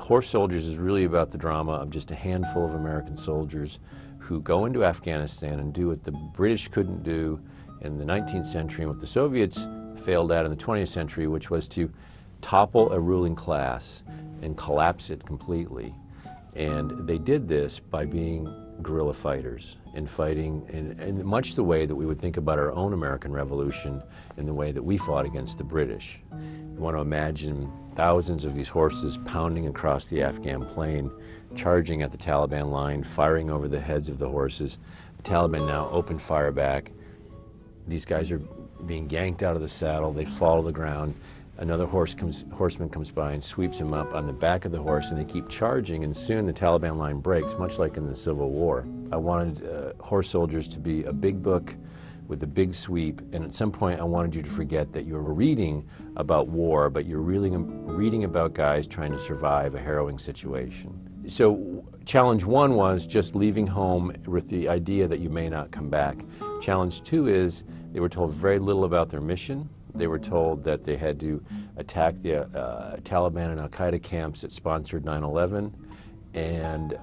Horse Soldiers is really about the drama of just a handful of American soldiers who go into Afghanistan and do what the British couldn't do in the 19th century and what the Soviets failed at in the 20th century, which was to topple a ruling class and collapse it completely. And they did this by being guerrilla fighters and fighting in much the way that we would think about our own American Revolution, in the way that we fought against the British. You want to imagine thousands of these horses pounding across the Afghan plain, charging at the Taliban line, firing over the heads of the horses. The Taliban now open fire back. These guys are being yanked out of the saddle. They fall to the ground. Another horseman comes by and sweeps him up on the back of the horse, and they keep charging, and soon the Taliban line breaks, much like in the Civil War. I wanted Horse Soldiers to be a big book with a big sweep, and at some point I wanted you to forget that you were reading about war, but you're really reading about guys trying to survive a harrowing situation. So challenge one was just leaving home with the idea that you may not come back. Challenge two is they were told very little about their mission. They were told that they had to attack the Taliban and Al-Qaeda camps that sponsored 9/11, and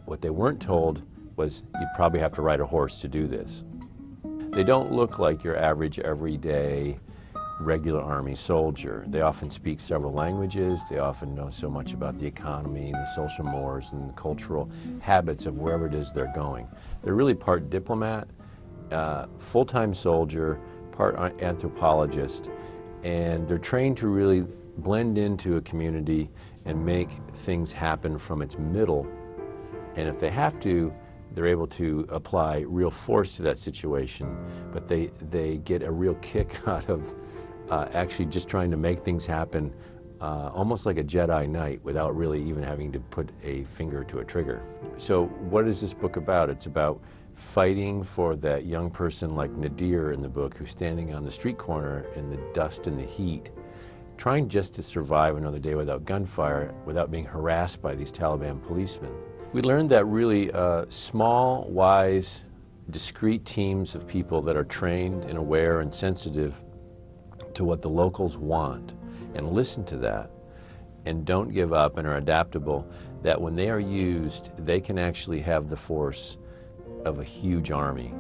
what they weren't told was you'd probably have to ride a horse to do this. They don't look like your average, everyday, regular Army soldier. They often speak several languages. They often know so much about the economy and the social mores and the cultural habits of wherever it is they're going. They're really part diplomat, full-time soldier, part anthropologist, and they're trained to really blend into a community and make things happen from its middle. And if they have to, they're able to apply real force to that situation, but they get a real kick out of actually just trying to make things happen, almost like a Jedi Knight, without really even having to put a finger to a trigger. So what is this book about? It's about fighting for that young person like Nadir in the book, who's standing on the street corner in the dust and the heat, trying just to survive another day without gunfire, without being harassed by these Taliban policemen. We learned that really small, wise, discreet teams of people that are trained and aware and sensitive to what the locals want and listen to that and don't give up and are adaptable, that when they are used, they can actually have the force of a huge army.